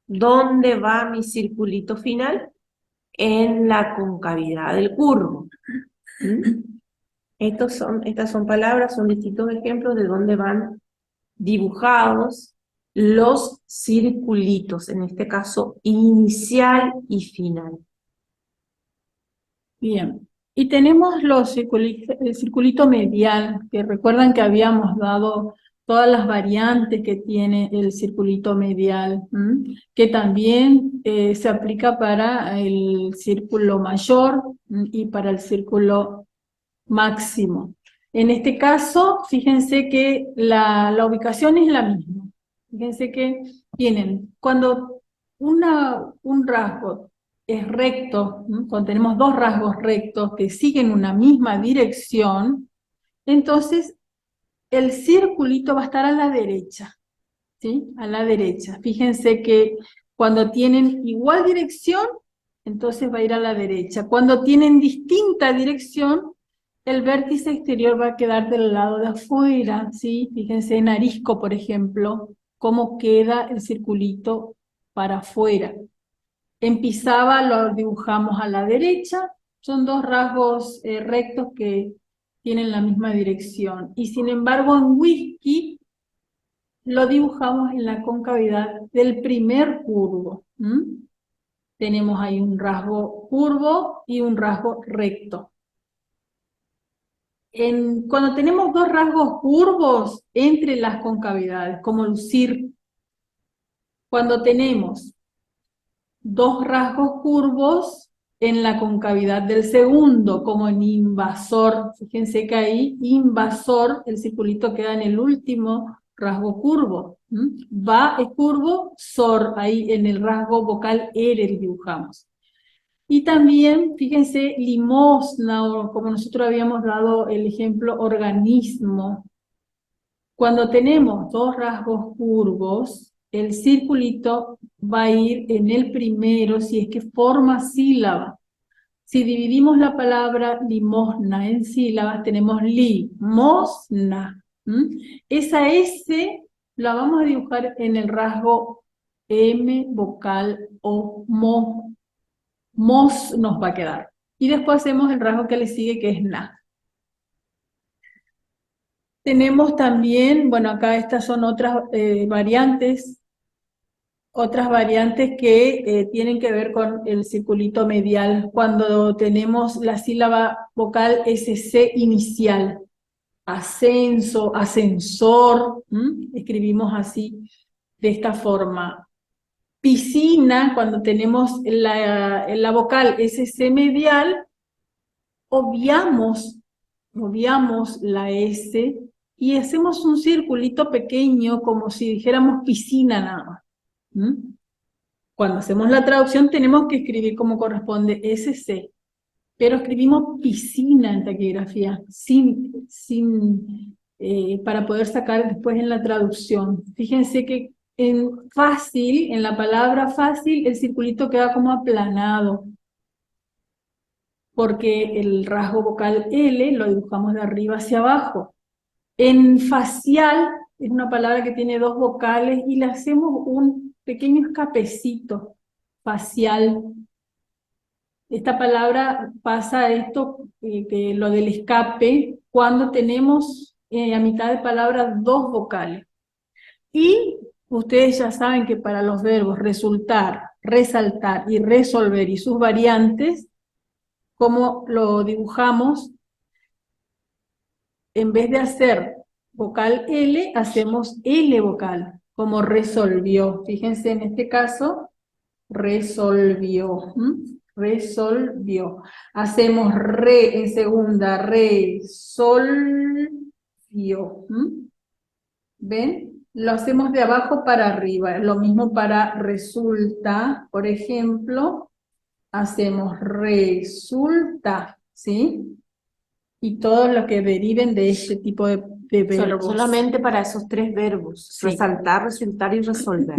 ¿Dónde va mi circulito final? En la concavidad del curvo. ¿Mm? Estas son palabras, son distintos ejemplos de dónde van dibujados los circulitos, en este caso inicial y final. Bien. Y tenemos el circulito medial, que recuerdan que habíamos dado todas las variantes que tiene el circulito medial, que también se aplica para el círculo mayor y para el círculo máximo. En este caso, fíjense que la ubicación es la misma. Fíjense que tienen, cuando un rasgo es recto, cuando tenemos dos rasgos rectos que siguen una misma dirección, entonces el circulito va a estar a la derecha, ¿sí? A la derecha. Fíjense que cuando tienen igual dirección, entonces va a ir a la derecha. Cuando tienen distinta dirección, el vértice exterior va a quedar del lado de afuera, ¿sí? Fíjense en arisco, por ejemplo, cómo queda el circulito para afuera. En pisaba lo dibujamos a la derecha, son dos rasgos rectos que tienen la misma dirección. Y sin embargo en whisky lo dibujamos en la concavidad del primer curvo. Tenemos ahí un rasgo curvo y un rasgo recto. Cuando tenemos dos rasgos curvos entre las concavidades, como lucir, cuando tenemos dos rasgos curvos en la concavidad del segundo, como en invasor, fíjense que ahí invasor, el circulito queda en el último rasgo curvo. Va es curvo, sor, ahí en el rasgo vocal R dibujamos. Y también, fíjense, limosna, o como nosotros habíamos dado el ejemplo, organismo. Cuando tenemos dos rasgos curvos, el circulito va a ir en el primero si es que forma sílaba. Si dividimos la palabra limosna en sílabas, tenemos limosna. Esa S la vamos a dibujar en el rasgo M vocal o mo. Mos nos va a quedar. Y después hacemos el rasgo que le sigue, que es na. Tenemos también, bueno, acá estas son otras variantes que tienen que ver con el circulito medial, cuando tenemos la sílaba vocal SC inicial, ascenso, ascensor, escribimos así. de esta forma. Piscina, cuando tenemos la vocal SC medial, obviamos la S y hacemos un circulito pequeño como si dijéramos piscina nada más. ¿Mm? Cuando hacemos la traducción tenemos que escribir como corresponde SC, pero escribimos piscina en taquigrafía, para poder sacar después en la traducción. Fíjense que en la palabra fácil, el circulito queda como aplanado, porque el rasgo vocal L lo dibujamos de arriba hacia abajo. En facial, es una palabra que tiene dos vocales y le hacemos un pequeño escapecito facial. Esta palabra pasa esto, que lo del escape, cuando tenemos a mitad de palabra dos vocales. Y ustedes ya saben que para los verbos resultar, resaltar y resolver y sus variantes, ¿cómo lo dibujamos? En vez de hacer vocal L, hacemos L vocal, como resolvió. Fíjense en este caso, resolvió. Resolvió. Hacemos re en segunda, resolvió. ¿Ven? Lo hacemos de abajo para arriba. Lo mismo para resulta, por ejemplo, hacemos resulta, ¿sí? Y todo lo que deriven de este tipo de verbos. Solamente para esos tres verbos, Sí. resaltar, resultar y resolver.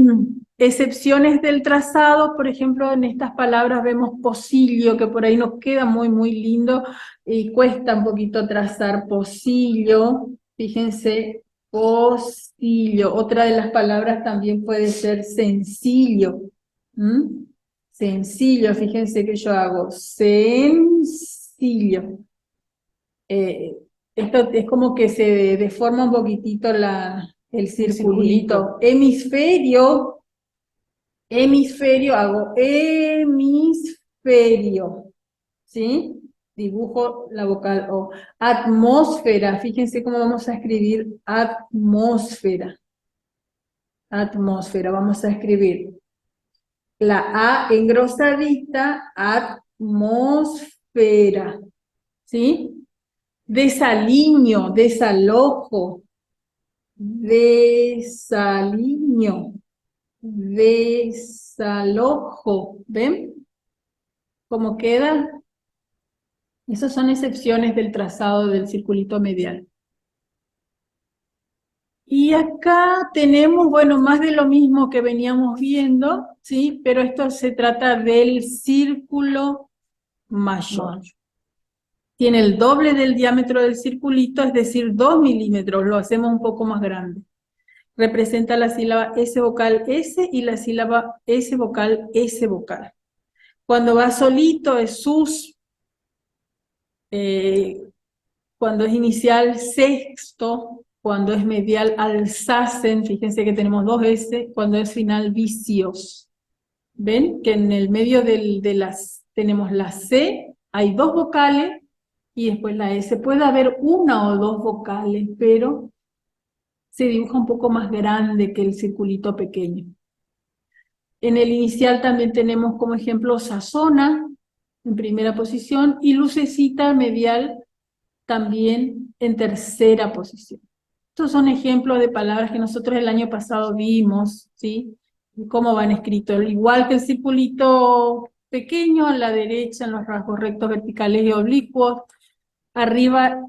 Excepciones del trazado, por ejemplo, en estas palabras vemos pocillo, que por ahí nos queda muy, muy lindo, y cuesta un poquito trazar pocillo. Fíjense, pocillo. Otra de las palabras también puede ser sencillo. Sencillo, fíjense que yo hago sencillo. Esto es como que se deforma un poquitito el circulito. Hemisferio, hago hemisferio, ¿sí? Dibujo la vocal O. Atmósfera, fíjense cómo vamos a escribir atmósfera. Atmósfera, vamos a escribir la A engrosadita, atmósfera, ¿sí? Desaliño, desalojo, desaliño, desalojo. ¿Ven cómo queda? Esas son excepciones del trazado del circulito medial. Y acá tenemos, bueno, más de lo mismo que veníamos viendo, ¿sí? Pero esto se trata del círculo mayor. Tiene el doble del diámetro del circulito, es decir, 2 milímetros, lo hacemos un poco más grande. Representa la sílaba S vocal S y la sílaba S vocal S vocal. Cuando va solito es sus, cuando es inicial sexto, cuando es medial alzacen, fíjense que tenemos dos S, cuando es final vicios. ¿Ven? Que en el medio tenemos la C, hay dos vocales, y después la S. Puede haber una o dos vocales, pero se dibuja un poco más grande que el circulito pequeño. En el inicial también tenemos como ejemplo sazona, en primera posición, y lucecita medial también en tercera posición. Estos son ejemplos de palabras que nosotros el año pasado vimos, ¿sí? Cómo van escritos, igual que el circulito pequeño a la derecha en los rasgos rectos, verticales y oblicuos. Arriba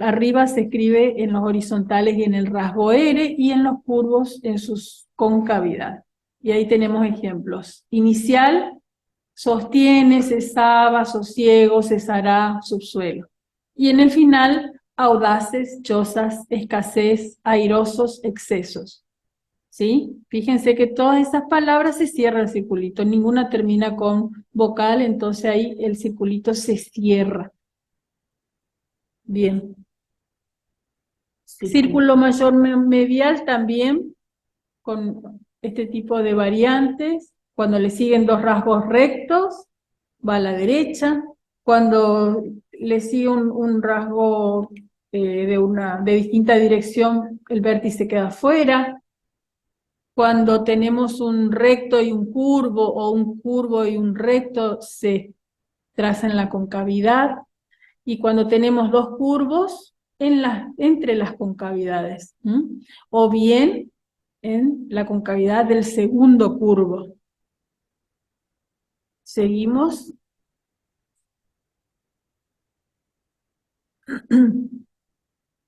arriba se escribe en los horizontales y en el rasgo R, y en los curvos en sus concavidades. Y ahí tenemos ejemplos. Inicial, sostiene, cesaba, sosiego, cesará, subsuelo. Y en el final, audaces, chozas, escasez, airosos, excesos. ¿Sí? Fíjense que todas esas palabras se cierra el circulito, ninguna termina con vocal, entonces ahí el circulito se cierra. Bien. Sí. Círculo mayor medial también, con este tipo de variantes. Cuando le siguen dos rasgos rectos, va a la derecha. Cuando le sigue un rasgo de distinta dirección, el vértice queda afuera. Cuando tenemos un recto y un curvo, o un curvo y un recto, se traza en la concavidad. Y cuando tenemos dos curvos, entre las concavidades. O bien en la concavidad del segundo curvo. Seguimos.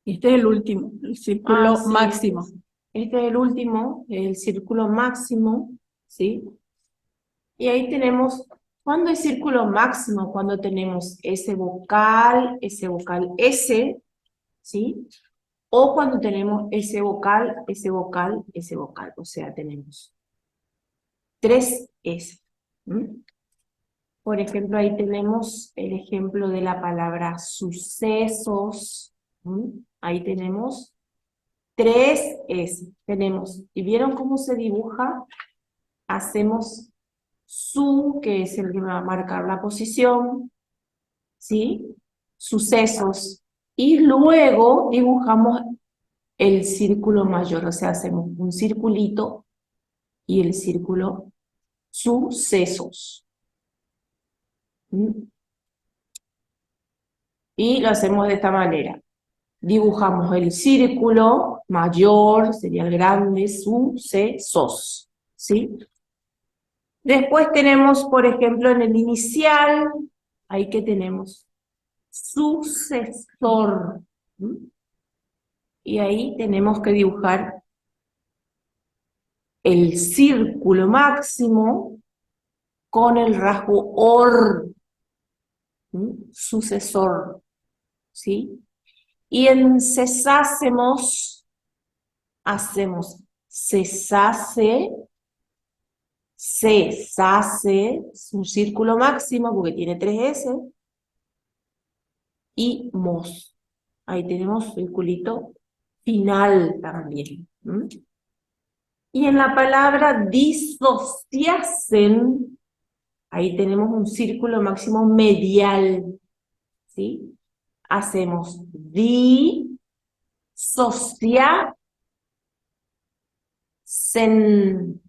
Este es el último, el círculo Sí. máximo. Este es el último, el círculo máximo, ¿sí? Y ahí tenemos, ¿cuándo es círculo máximo? Cuando tenemos ese vocal, S, ¿sí? O cuando tenemos ese vocal, ese vocal, ese vocal. O sea, tenemos 3 S. Por ejemplo, ahí tenemos el ejemplo de la palabra sucesos. Ahí tenemos 3 S. Tenemos, ¿y vieron cómo se dibuja? Hacemos su, que es el que va a marcar la posición, ¿sí? Sucesos. Y luego dibujamos el círculo mayor, o sea, hacemos un circulito y el círculo sucesos. Y lo hacemos de esta manera. Dibujamos el círculo mayor, sería el grande, sucesos, ¿sí? Después tenemos, por ejemplo, en el inicial, ahí que tenemos sucesor. Y ahí tenemos que dibujar el círculo máximo con el rasgo OR, sucesor, ¿sí? Y en cesásemos, hacemos cesase, es un círculo máximo porque tiene 3 S, y mos. Ahí tenemos circulito final también. Y en la palabra disociasen, ahí tenemos un círculo máximo medial, ¿sí? Hacemos disociasen.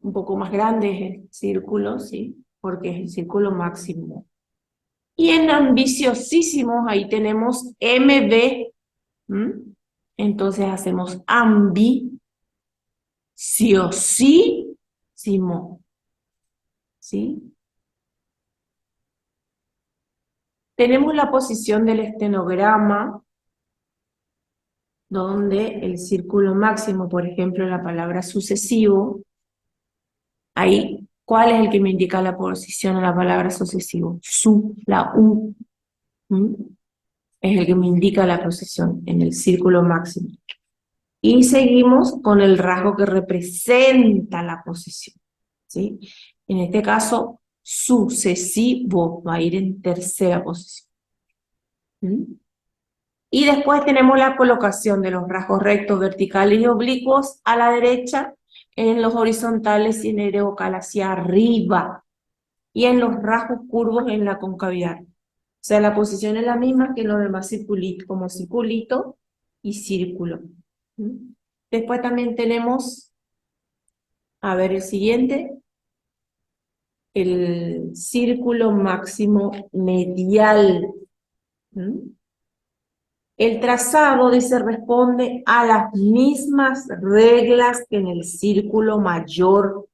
Un poco más grande es el círculo, ¿sí? Porque es el círculo máximo. Y en ambiciosísimos, ahí tenemos MB. Entonces hacemos ambiciosísimo, ¿sí? Tenemos la posición del estenograma, donde el círculo máximo, por ejemplo, en la palabra sucesivo, ahí, ¿cuál es el que me indica la posición a la palabra sucesivo? La U. Es el que me indica la posición en el círculo máximo. Y seguimos con el rasgo que representa la posición, ¿sí? En este caso, sucesivo va a ir en tercera posición. Y después tenemos la colocación de los rasgos rectos, verticales y oblicuos a la derecha, en los horizontales y en el vocal hacia arriba, y en los rasgos curvos en la concavidad. O sea, la posición es la misma que en los demás circulitos, como circulito y círculo. Después también tenemos, a ver el siguiente, el círculo máximo medial. El trazado, dice, responde a las mismas reglas que en el círculo mayor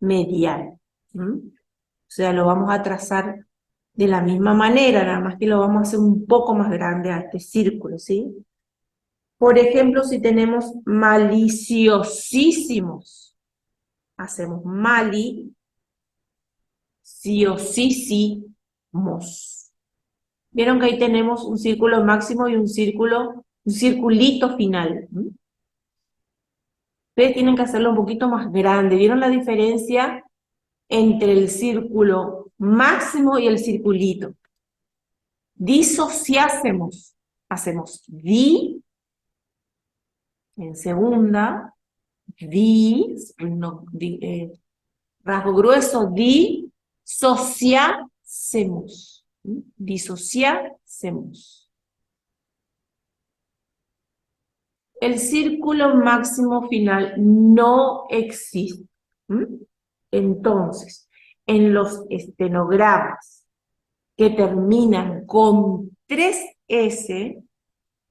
medial. O sea, lo vamos a trazar de la misma manera, nada más que lo vamos a hacer un poco más grande a este círculo, ¿sí? Por ejemplo, si tenemos maliciosísimos, hacemos maliciosísimos. Vieron que ahí tenemos un círculo máximo y un circulito final. Ustedes tienen que hacerlo un poquito más grande. ¿Vieron la diferencia entre el círculo máximo y el circulito? Disociásemos. Hacemos di en segunda, rasgo grueso, disociásemos. Disociásemos. El círculo máximo final no existe. ¿Mm? Entonces, en los estenogramas que terminan con 3S,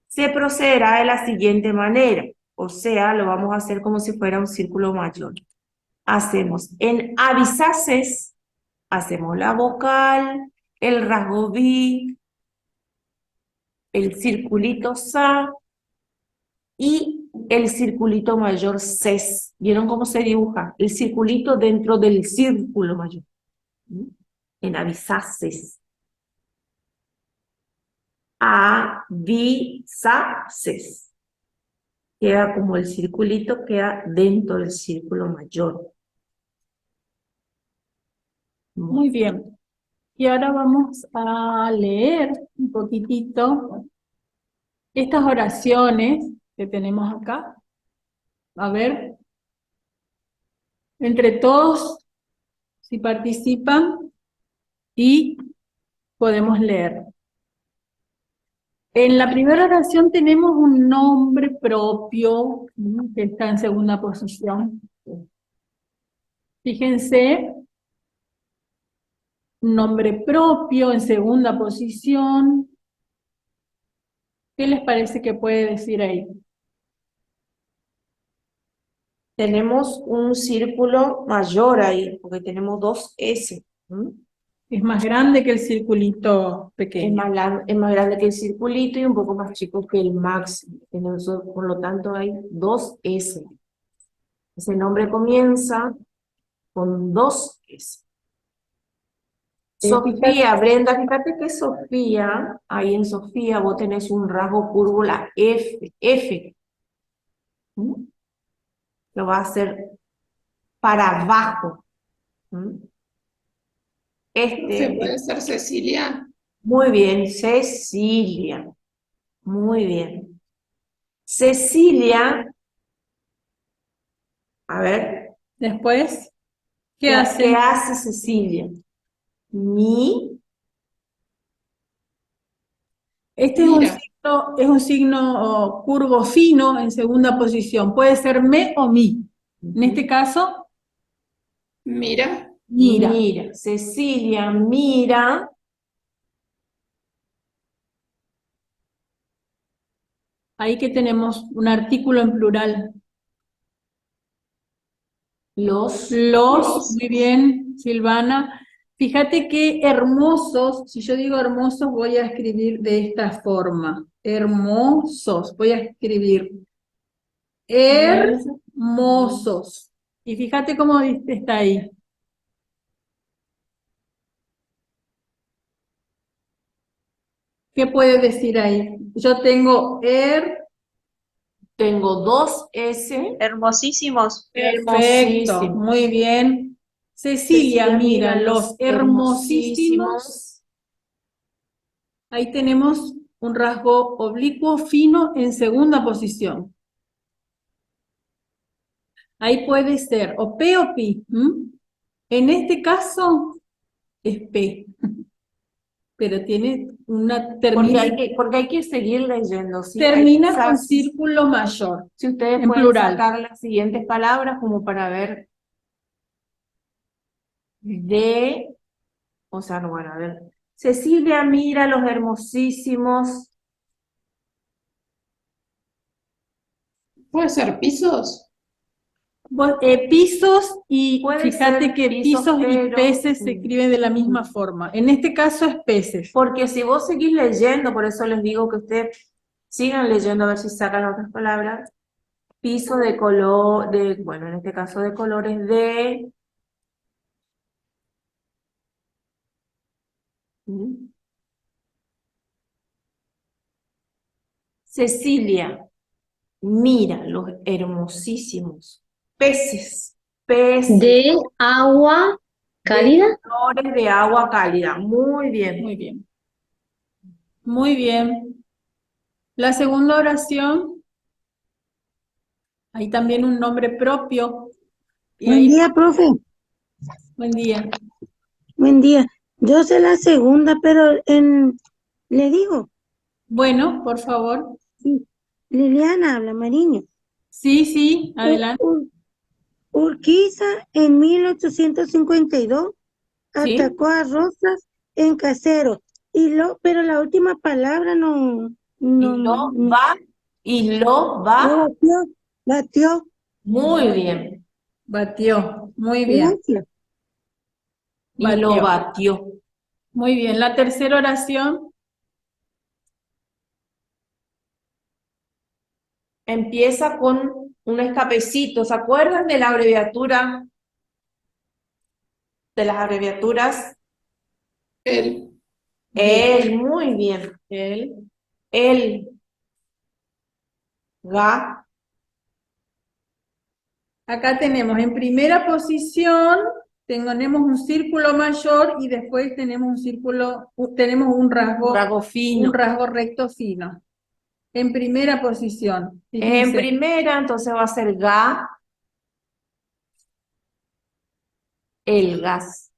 se procederá de la siguiente manera. O sea, lo vamos a hacer como si fuera un círculo mayor. Hacemos en abisaces, hacemos la vocal, el rasgo B, el circulito SA y el circulito mayor CES. ¿Vieron cómo se dibuja? El circulito dentro del círculo mayor. ¿Mm? En abisaces. Abisaces. Queda como el circulito, queda dentro del círculo mayor. Muy bien. Y ahora vamos a leer un poquitito estas oraciones que tenemos acá. A ver, entre todos, si participan, y podemos leer. En la primera oración tenemos un nombre propio, que está en segunda posición. Fíjense, un nombre propio en segunda posición. ¿Qué les parece que puede decir ahí? Tenemos un círculo mayor ahí, porque tenemos 2S. ¿Mm? Es más grande que el circulito Es pequeño. es más grande que el circulito y un poco más chico que el máximo. Por lo tanto, hay 2S. Ese nombre comienza con 2S. Sofía, Brenda, fíjate que Sofía, ahí en Sofía vos tenés un rasgo curvo, la F. ¿Mm? Lo va a hacer para abajo. ¿Mm? Profe, puede ser Cecilia. Muy bien, Cecilia. Muy bien. Cecilia, a ver, Después, ¿qué ¿qué hace? hace Cecilia? Mi, Este Mira. es un signo curvo fino en segunda posición. Puede ser me o mi. En este caso, Mira. mira. mira. Cecilia mira Ahí que tenemos un artículo en plural. los, Muy bien, Silvana. Fíjate qué hermosos, si yo digo hermosos, voy a escribir de esta forma. Hermosos, voy a escribir hermosos. Y fíjate cómo está ahí. ¿Qué puede decir ahí? Yo tengo tengo 2S, Hermosísimos. perfecto, hermosísimo. muy bien. Cecilia, mira, los hermosísimos. hermosísimos. Ahí tenemos un rasgo oblicuo fino en segunda posición. Ahí puede ser o P o Pi. En este caso es P, pero tiene una Porque hay que seguir leyendo, ¿sí? termina con círculo mayor, Si ustedes en pueden plural. sacar las siguientes palabras como para ver o sea, no, bueno, a ver. Cecilia mira los hermosísimos. ¿Puede ser pisos? Pisos y Puede fíjate ser que pisos y pero, peces se escriben de la misma forma. En este caso es peces. porque si vos seguís leyendo, por eso les digo que ustedes sigan leyendo a ver si sacan otras palabras. Piso de color, bueno, en este caso de colores de... Cecilia, mira los hermosísimos peces, De agua cálida. de colores de agua cálida. Muy bien. Muy bien. Muy bien. La segunda oración, hay también un nombre propio. Y Buen ahí, día, profe. buen día. Buen día. Yo sé la segunda, pero le digo, Bueno, por favor. sí. Liliana habla, Mariño. Sí, sí, adelante. Urquiza en 1852 ¿Sí? atacó a Rosas en Casero. Pero la última palabra Y lo va, y lo no va. batió. Muy bien. Batió, muy bien, Gracias. Y lo batió. batió. Muy bien, la tercera oración, Empieza con un escapecito. ¿Se acuerdan de la abreviatura? De las abreviaturas. El, Él, muy bien. él. El, ga, Acá tenemos en primera posición, tenemos un círculo mayor y después tenemos un círculo, tenemos un rasgo fino. rasgo recto fino. En primera posición, En fíjense, primera, entonces va a ser ga, el gas.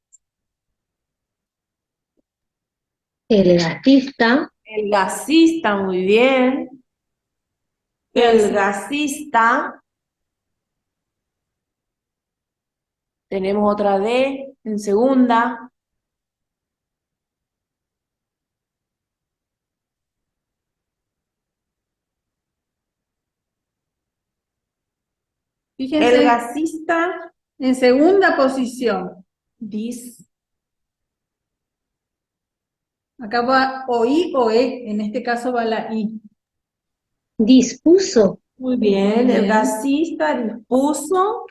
El gasista, El gasista, muy bien. ¿qué El hace? gasista. Tenemos otra D en segunda. El Fíjense, gasista, en segunda posición, dis. acá va o I o E, en este caso va la I. dispuso, Muy bien. El Bien. gasista dispuso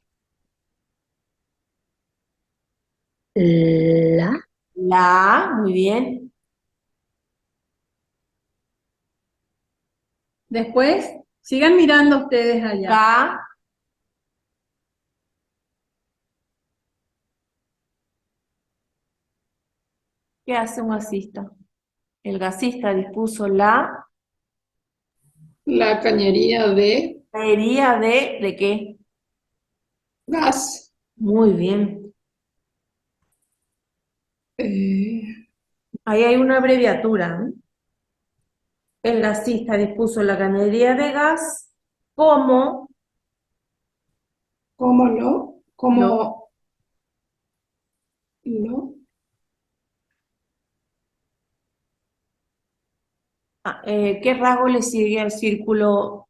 la, la A. Muy bien. Después, sigan mirando ustedes allá. Ga, ¿qué hace un gasista? El gasista dispuso la la cañería de herida ¿de qué? gas. Muy bien. Eh, Ahí hay una abreviatura, ¿eh? El gasista dispuso la cañería de gas como ¿Cómo no? lo, ¿Cómo no? ¿qué rasgo le sigue al círculo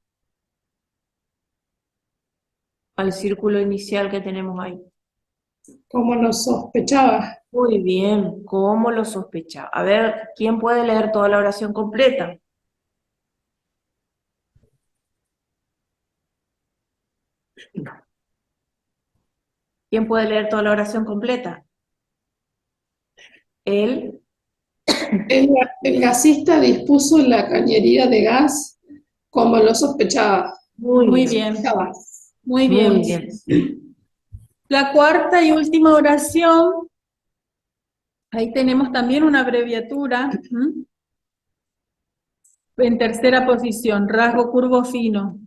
inicial que tenemos ahí? ¿Cómo lo sospechaba? Muy bien, ¿cómo lo sospechaba? A ver, ¿quién puede leer toda la oración completa? ¿Quién puede leer toda la oración completa? Él, El, el gasista dispuso la cañería de gas como lo sospechaba. muy Muy bien, bien, Sospechaba. muy bien. muy bien. La cuarta y última oración, ahí tenemos también una abreviatura, ¿m? En tercera posición, rasgo curvo fino.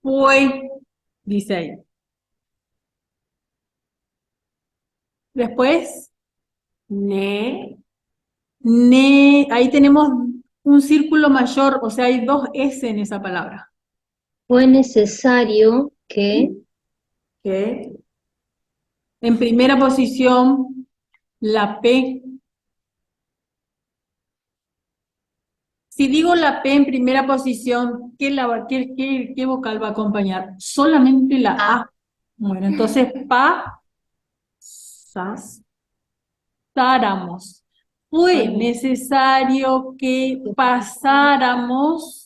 Fue, dice ahí. Después, Ne, ahí tenemos un círculo mayor, o sea, hay dos S en esa palabra. fue necesario que que, En primera posición, la P. Si digo la P en primera posición, ¿qué vocal va a acompañar? Solamente la A. Bueno, entonces, pasáramos. Fue necesario que pasáramos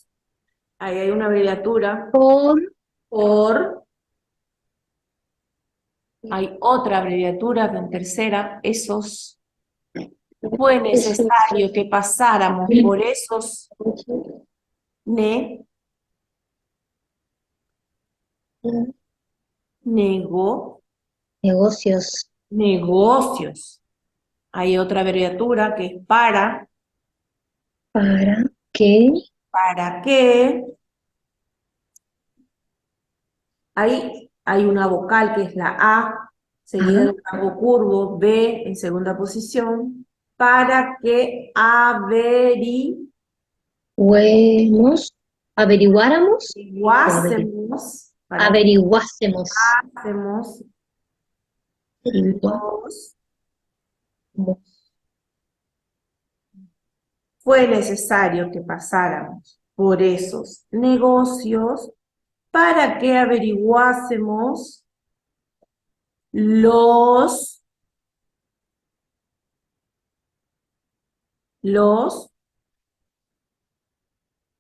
ahí hay una abreviatura, por por, hay otra abreviatura en tercera, esos. Fue necesario que pasáramos por esos ne, nego, negocios, negocios. Hay otra abreviatura que es para que para qué. Hay una vocal que es la A, seguida ah, del rango curvo, B en segunda posición. para que Averiguáramos, averiguásemos, para que averiguásemos, hacemos averiguamos, los fue necesario que pasáramos por esos negocios para que averiguásemos los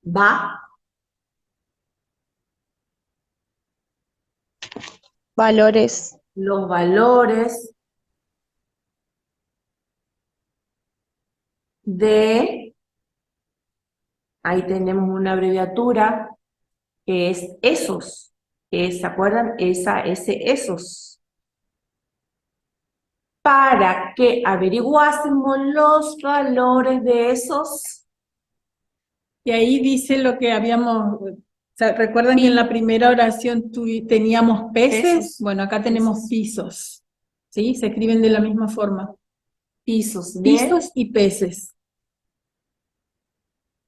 va Valores. los valores de, ahí tenemos una abreviatura, que es esos, ¿se acuerdan? Esos. Para que averiguásemos los valores de esos. Y ahí dice lo que habíamos, o sea, ¿recuerdan que en la primera oración teníamos peces? Bueno, acá tenemos pisos, ¿sí? Se escriben de la misma forma. Pisos Pisos y peces.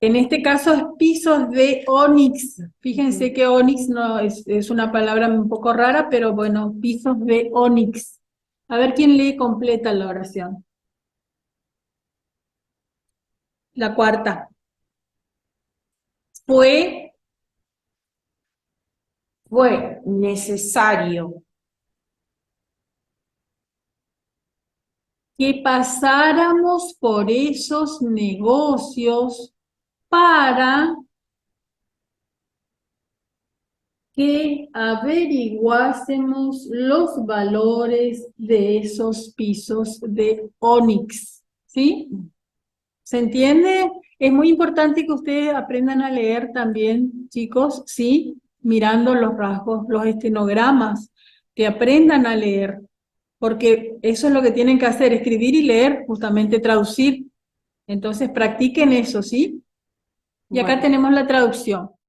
En este caso es pisos de onix. Fíjense que onix no es una palabra un poco rara, pero bueno, pisos de onix. A ver quién lee completa la oración. La cuarta. Fue necesario que pasáramos por esos negocios para que averiguásemos los valores de esos pisos de onix, ¿sí? ¿Se entiende? Es muy importante que ustedes aprendan a leer también, chicos, ¿sí? Mirando los rasgos, los estenogramas, que aprendan a leer, porque eso es lo que tienen que hacer, escribir y leer, justamente traducir. Entonces practiquen eso, ¿sí? Y acá Bueno. tenemos la traducción.